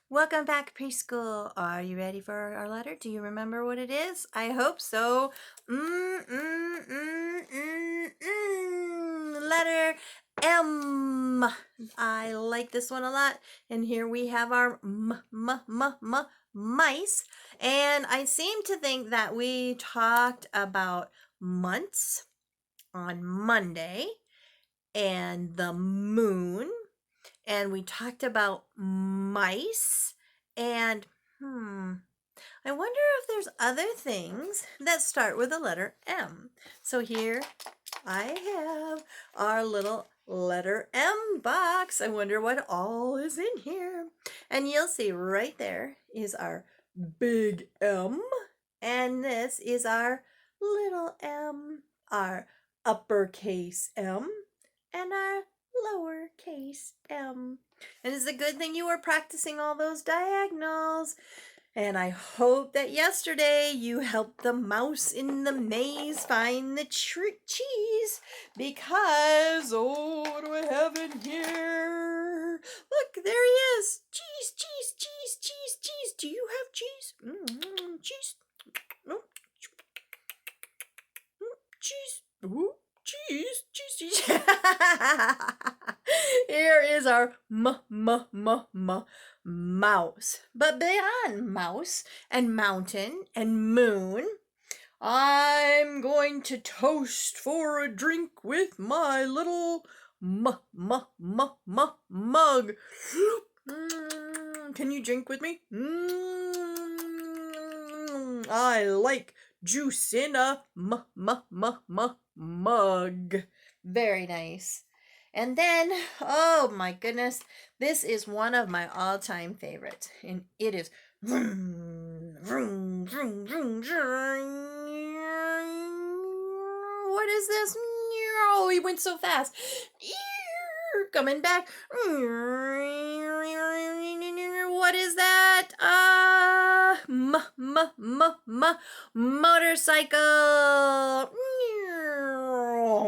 Welcome back, preschool. Are you ready for our letter? Do you remember what it is? I hope so. Letter M. I like this one a lot. And here we have our mice. And I seem to think that we talked about months on Monday and the moon, and we talked about mice, and I wonder if there's other things that start with the letter M. So here I have our little letter M box. I wonder what all is in here. And you'll see right there is our big M, and this is our little m, our uppercase M, and our lowercase m. And it's a good thing you were practicing all those diagonals. And I hope that yesterday you helped the mouse in the maze find the cheese, because, oh, what do I have in here? Look, there he is. Cheese, cheese, cheese, cheese, cheese. Do you have cheese? Cheese. No. Cheese. Ooh, cheese, cheese, cheese. Here is our mouse. But beyond mouse and mountain and moon, I'm going to toast for a drink with my little mug. Can you drink with me? I like juice in a mug. Very nice. And then, oh my goodness, this is one of my all-time favorites, and it is vroom, vroom, vroom, vroom, what is this? Oh, he went so fast. Coming back. What is that? Motorcycle.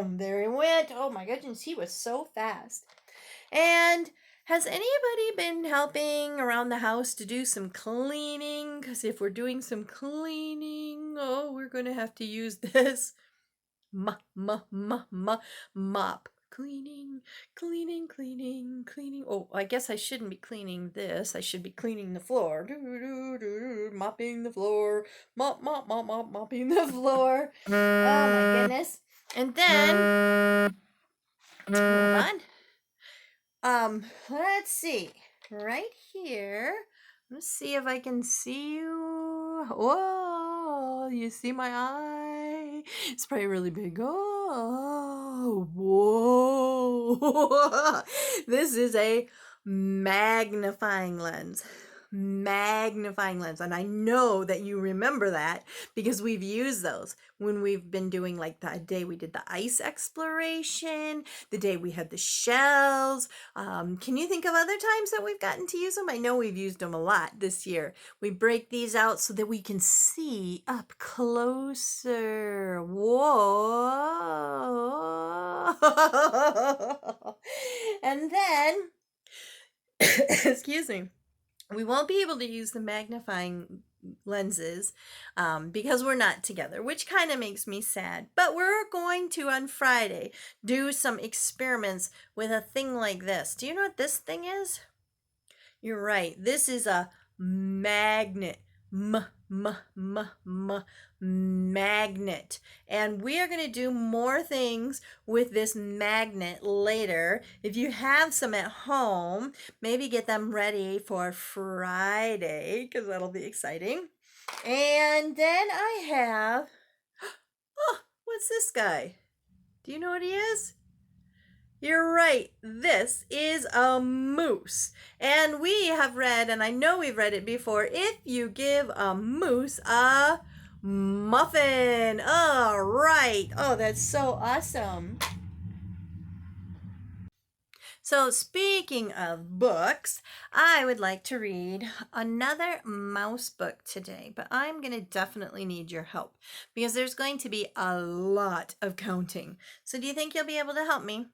There he went. Oh my goodness, he was so fast. And has anybody been helping around the house to do some cleaning? Because if we're doing some cleaning, oh, we're going to have to use this mop. Cleaning. Oh, I guess I shouldn't be cleaning this. I should be cleaning the floor. Mopping the floor. Mopping the floor. Oh my goodness. And then, hold on. Let's see. Right here. Let's see if I can see you. Whoa, you see my eye? It's probably really big. Oh, whoa. This is a magnifying lens. And I know that you remember that because we've used those when we've been doing, like, the day we did the ice exploration, the day we had the shells. Can you think of other times that we've gotten to use them? I know we've used them a lot this year. We break these out so that we can see up closer. Whoa. And then, excuse me, we won't be able to use the magnifying lenses because we're not together, which kind of makes me sad. But we're going to, on Friday, do some experiments with a thing like this. Do you know what this thing is? You're right. This is a magnet. Magnet. And we are going to do more things with this magnet later. If you have some at home, maybe get them ready for Friday, because that'll be exciting. And then I have, oh, what's this guy? Do you know what he is? You're right. This is a moose. And we have read, and I know we've read it before, if you give a moose a muffin. All right. Oh, that's so awesome. So speaking of books, I would like to read another mouse book today, but I'm going to definitely need your help because there's going to be a lot of counting. So do you think you'll be able to help me?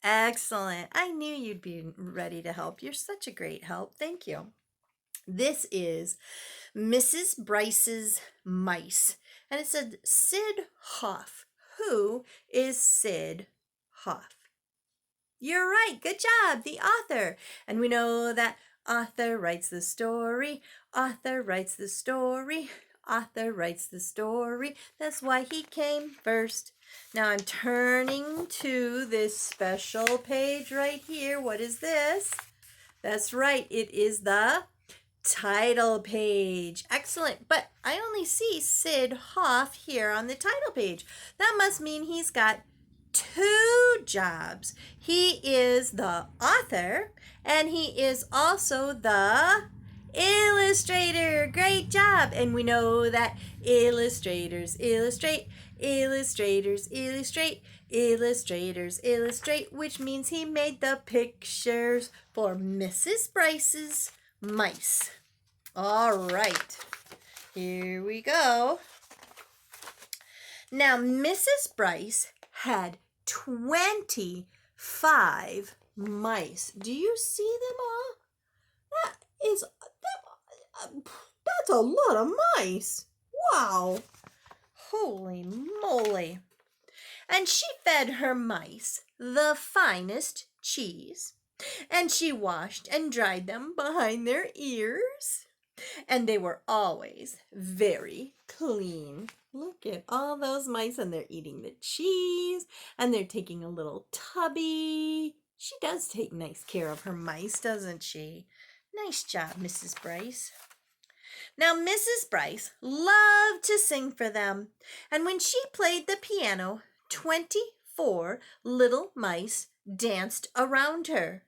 Excellent. I knew you'd be ready to help. You're such a great help. Thank you. This is Mrs. Brice's mice. And it said Sid Hoff. Who is Sid Hoff? You're right. Good job. The author. And we know that author writes the story. Author writes the story. Author writes the story. That's why he came first. Now I'm turning to this special page right here. What is this? That's right. It is the title page. Excellent. But I only see Sid Hoff here on the title page. That must mean he's got 2 jobs. He is the author and he is also the illustrator. Great job. And we know that illustrators illustrate, illustrators illustrate, illustrators illustrate, which means he made the pictures for Mrs. Brice's mice. All right, here we go. Now, Mrs. Brice had 25 mice. Do you see them all? That's a lot of mice. Wow. Holy moly. And she fed her mice the finest cheese. And she washed and dried them behind their ears. And they were always very clean. Look at all those mice, and they're eating the cheese, and they're taking a little tubby. She does take nice care of her mice, doesn't she? Nice job, Mrs. Brice. Now, Mrs. Brice loved to sing for them, and when she played the piano, 24 little mice danced around her.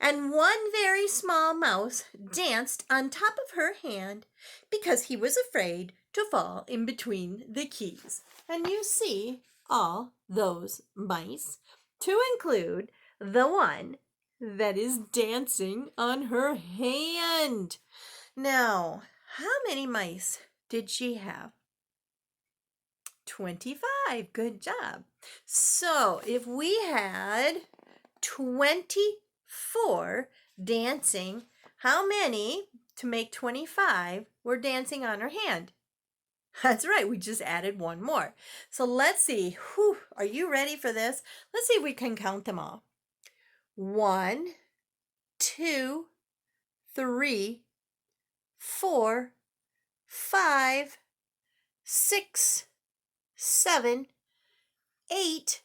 And one very small mouse danced on top of her hand because he was afraid to fall in between the keys. And you see all those mice, to include the one that is dancing on her hand. Now, how many mice did she have? 25. Good job. So if we had 24 dancing, how many to make 25 were dancing on her hand? That's right, we just added one more. So let's see. Whew, are you ready for this? Let's see if we can count them all. 1, 2, 3, 4, 5, 6, 7, 8,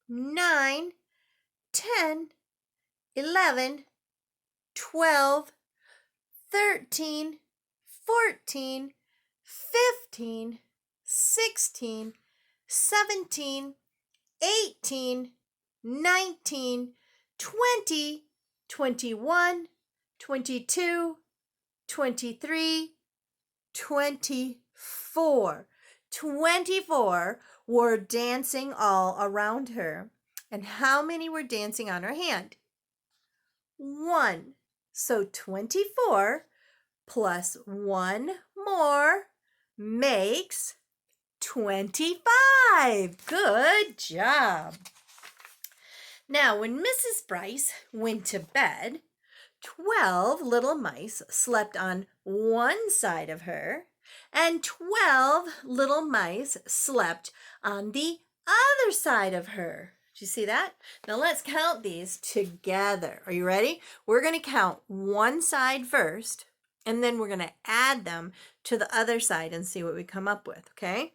9, 10, 11, 12, 13, 14, 15, 16, 17, 18, 19, 20, 21, 22, 23, 24. 24 were dancing all around her. And how many were dancing on her hand? 1. So 24 plus 1 more makes 25. Good job. Now, when Mrs. Brice went to bed, 12 little mice slept on one side of her, and 12 little mice slept on the other side of her. Do you see that? Now let's count these together. Are you ready? We're going to count one side first, and then we're going to add them to the other side and see what we come up with, okay?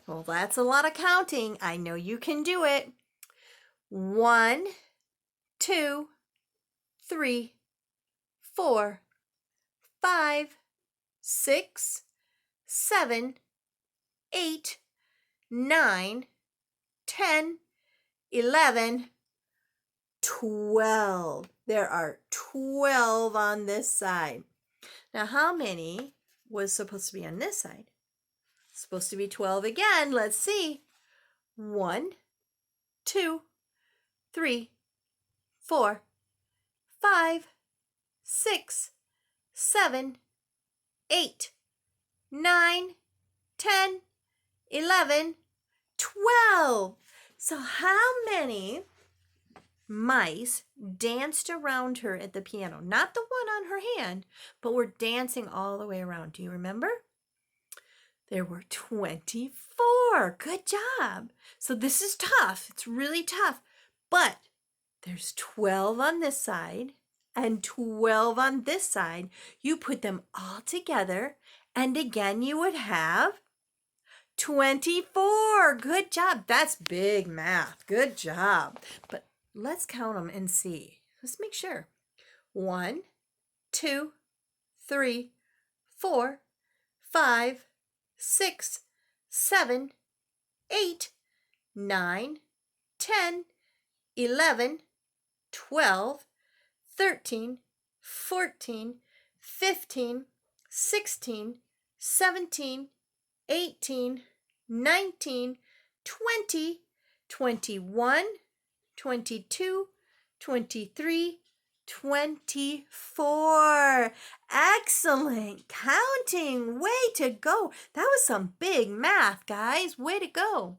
Well, that's a lot of counting. I know you can do it. 1, 2, 3, 4, 5, 6, 7, 8, 9, 10, 11, 12. There are 12 on this side. Now, how many was supposed to be on this side? Supposed to be 12 again. Let's see. 1, 2, 3, 4, 5, 6, 7, 8, 9, 10, 11, 12. So how many mice danced around her at the piano. Not the one on her hand, but were dancing all the way around. Do you remember? There were 24. Good job. So this is tough. It's really tough. But there's 12 on this side and 12 on this side. You put them all together, and again you would have 24. Good job. That's big math. Good job. But let's count them and see. Let's make sure. 1, 2, 3, 4, 5, 6, 7, 8, 9, 10, 11, 12, 13, 14, 15, 16, 17, 18, 19, 20, 21, 22, 23, 24. Excellent counting. Way to go. That was some big math, guys. Way to go.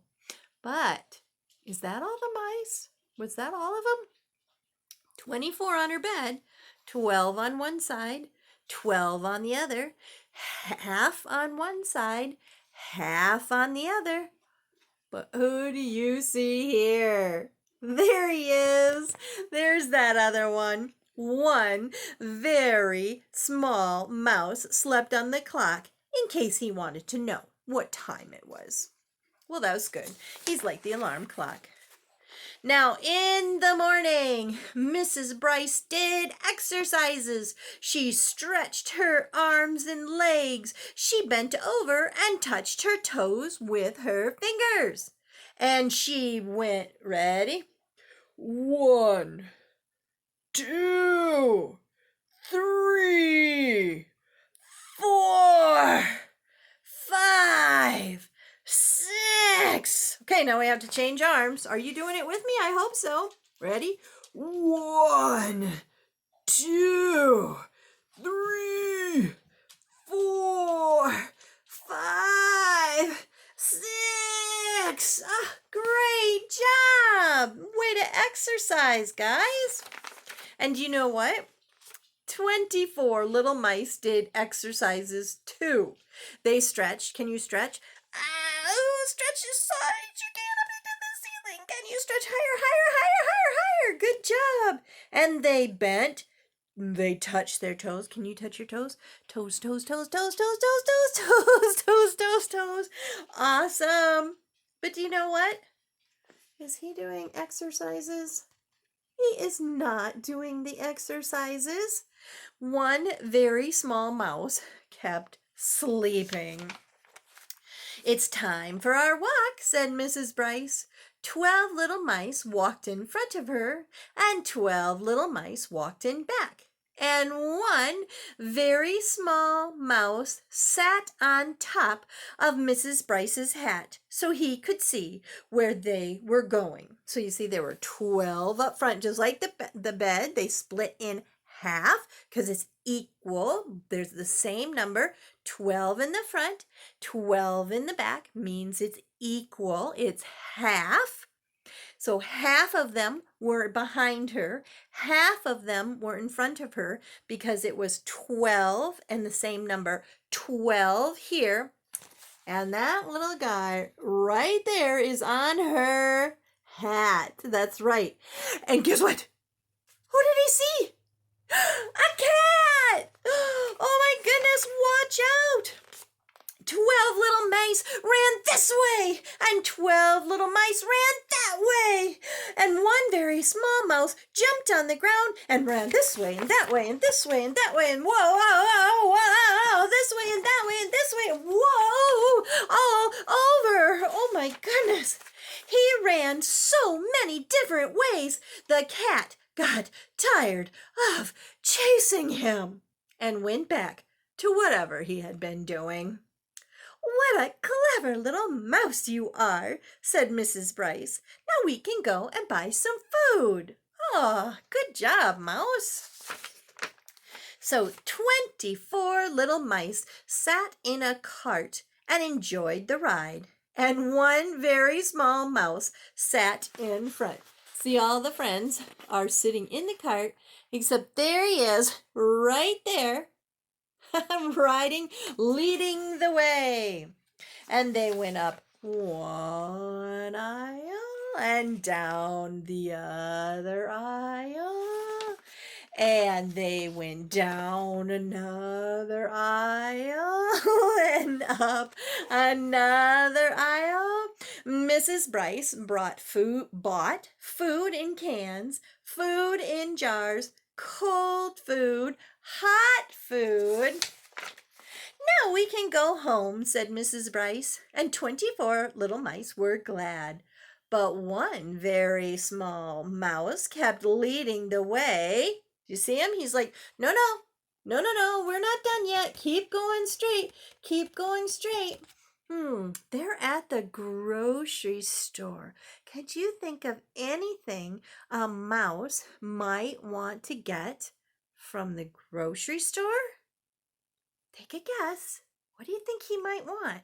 But is that all the mice? Was that all of them? 24 on her bed, 12 on one side, 12 on the other, half on one side, half on the other. But who do you see here? There he is. There's that other one. One very small mouse slept on the clock in case he wanted to know what time it was. Well, that was good. He's like the alarm clock. Now, in the morning, Mrs. Brice did exercises. She stretched her arms and legs. She bent over and touched her toes with her fingers. And she went, ready? 1, 2, 3, 4, 5, 6. Okay, now we have to change arms. Are you doing it with me? I hope so. Ready? 1, 2, 3, 4, 5, 6. Great job. Way to exercise, guys. And you know what? 24 little mice did exercises too. They stretched. Can you stretch? Stretch your sides. You get up into the ceiling. Can you stretch higher, higher, higher, higher, higher? Good job. And they bent. They touched their toes. Can you touch your toes? Toes, toes, toes, toes, toes, toes, toes, toes, toes, toes, toes. Awesome. But do you know what? Is he doing exercises? He is not doing the exercises. One very small mouse kept sleeping. It's time for our walk, said Mrs. Brice. 12 little mice walked in front of her, and 12 little mice walked in back. And one very small mouse sat on top of Mrs. Brice's hat so he could see where they were going. So you see there were 12 up front, just like the bed. They split in half because it's equal. There's the same number, 12 in the front, 12 in the back, means it's equal. It's half. So half of them were behind her, half of them were in front of her because it was 12 and the same number, 12 here. And that little guy right there is on her hat. That's right. And guess what? Who did he see? A cat! Oh my goodness, watch out! 12 little mice ran this way, and 12 little mice ran that way. And one very small mouse jumped on the ground and ran this way and that way and this way and that way and whoa, whoa, whoa, whoa, this way and that way and this way, whoa, all over. Oh my goodness. He ran so many different ways. The cat got tired of chasing him and went back to whatever he had been doing. What a clever little mouse you are, said Mrs. Brice. Now we can go and buy some food. Oh, good job, Mouse. So 24 little mice sat in a cart and enjoyed the ride, and one very small mouse sat in front. See, all the friends are sitting in the cart, except there he is, right there, riding, leading the way. And they went up one aisle and down the other aisle. And they went down another aisle and up another aisle. Mrs. Brice bought food in cans, food in jars, cold food, hot food. "Now we can go home," said Mrs. Brice, and 24 little mice were glad. But one very small mouse kept leading the way. You see him? He's like, no, no, no, no, no, we're not done yet. Keep going straight. Keep going straight. They're at the grocery store. Could you think of anything a mouse might want to get from the grocery store? Take a guess. What do you think he might want?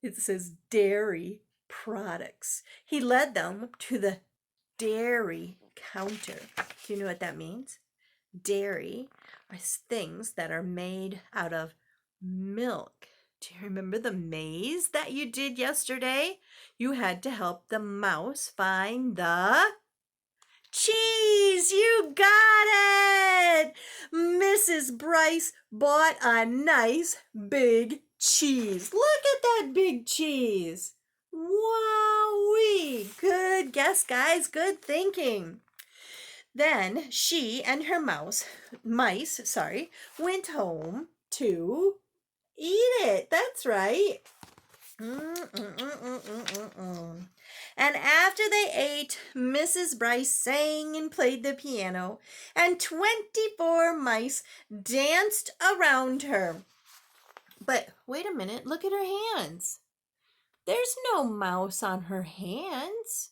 It says dairy products. He led them to the dairy counter. Do you know what that means? Dairy are things that are made out of milk. Do you remember the maze that you did yesterday? You had to help the mouse find the cheese. You got it. Mrs. Brice bought a nice big cheese. Look at that big cheese. Wowee. Good guess, guys. Good thinking. Then she and her mice, went home to eat it. That's right. And after they ate, Mrs. Brice sang and played the piano, and 24 mice danced around her. But wait a minute, look at her hands. There's no mouse on her hands.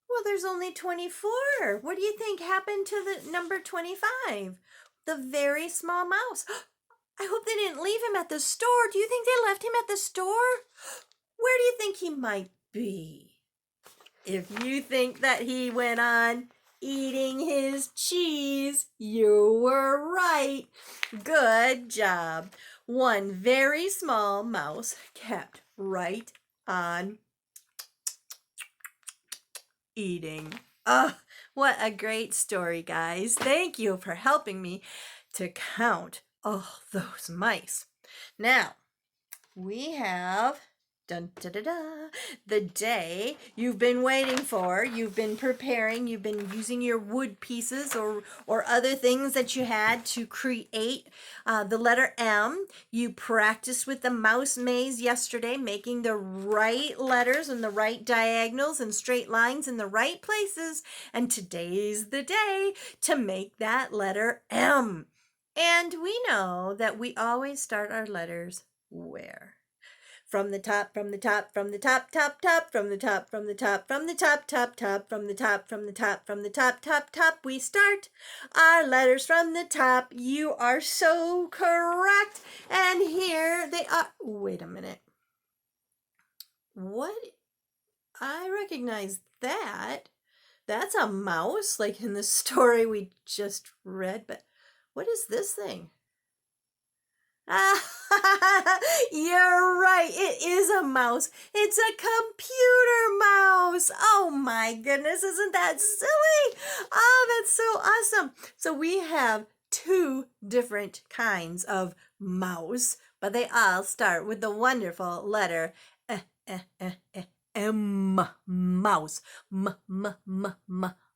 Well, there's only 24. What do you think happened to the number 25? The very small mouse. I hope they didn't leave him at the store. Do you think they left him at the store? Where do you think he might be? If you think that he went on eating his cheese, you were right. Good job. One very small mouse kept right on eating. Oh, what a great story, guys. Thank you for helping me to count all those mice. Now, we have the day you've been waiting for. You've been preparing. You've been using your wood pieces or other things that you had to create the letter M. You practiced with the mouse maze yesterday, making the right letters and the right diagonals and straight lines in the right places. And today's the day to make that letter M. And we know that we always start our letters where? From the top, from the top, from the top, top, top, from the top, from the top, from the top, top, top, from the top, from the top, from the top, top, top. We start our letters from the top. You are so correct. And here they are. Wait a minute. What? I recognize that. That's a mouse, like in the story we just read. But what is this thing? You're right. It is a mouse. It's a computer mouse. Oh my goodness. Isn't that silly? Oh, that's so awesome. So we have two different kinds of mouse, but they all start with the wonderful letter M. Mouse.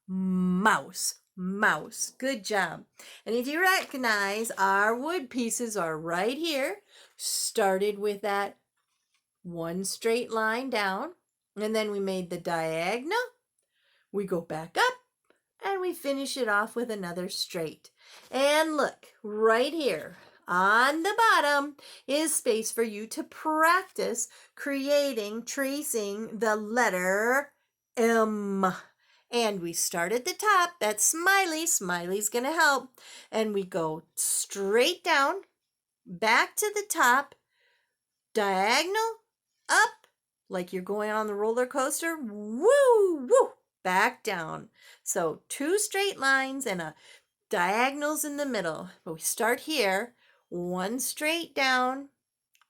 Mouse. Mouse. Good job. And if you recognize, our wood pieces are right here. Started with that one straight line down, and then we made the diagonal. We go back up, and we finish it off with another straight. And look, right here on the bottom is space for you to practice tracing the letter M. And we start at the top. That's Smiley. Smiley's going to help. And we go straight down, back to the top, diagonal, up, like you're going on the roller coaster. Woo, woo. back down. So 2 straight lines and a diagonals in the middle. But we start here, 1 straight down,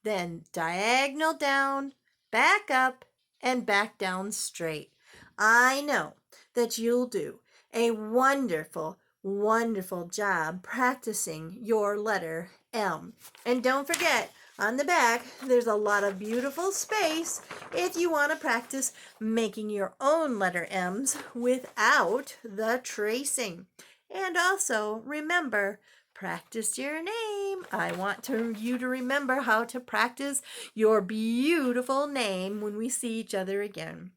then diagonal down, back up, and back down straight. I know that you'll do a wonderful, wonderful job practicing your letter M. And don't forget, on the back, there's a lot of beautiful space if you want to practice making your own letter M's without the tracing. And also, remember, practice your name. I want you to remember how to practice your beautiful name when we see each other again.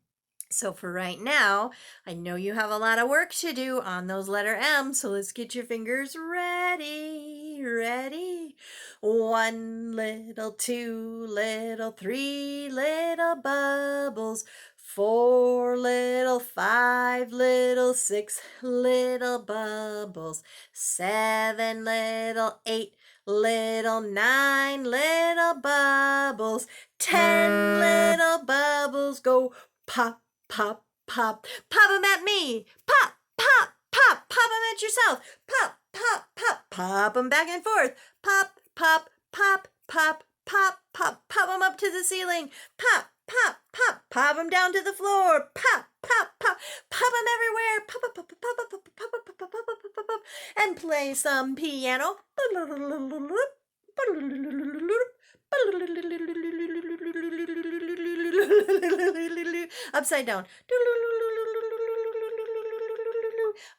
So for right now, I know you have a lot of work to do on those letter M's, so let's get your fingers ready. Ready? 1 little, 2 little, 3 little bubbles, 4 little, 5 little, 6 little bubbles, 7 little, 8 little, 9 little bubbles, 10 little bubbles go pop, pop, pop. Pop them at me. Pop, pop, pop. Pop them at yourself. Pop, pop, pop. Pop them back and forth. Pop, pop, pop, pop, pop, pop. Pop them up to the ceiling. Pop, pop, pop. Pop them down to the floor. Pop, pop, pop. Pop them everywhere. Pop, pop, pop, pop, pop, pop, pop, pop, pop, pop, pop, pop, pop. And play some piano. Upside down.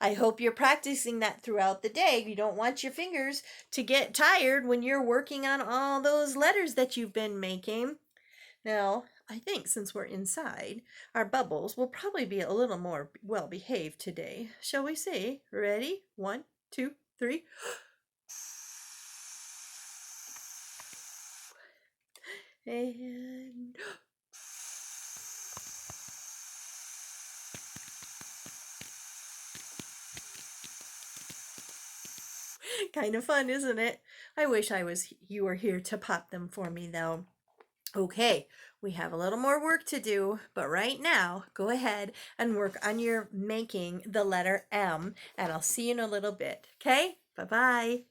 I hope you're practicing that throughout the day. You don't want your fingers to get tired when you're working on all those letters that you've been making. Now, I think since we're inside, our bubbles will probably be a little more well behaved today. Shall we see? Ready? 1, 2, 3. And kind of fun, isn't it? I wish you were here to pop them for me though. Okay, we have a little more work to do, but right now, go ahead and work on your making the letter M, and I'll see you in a little bit. Okay? Bye-bye.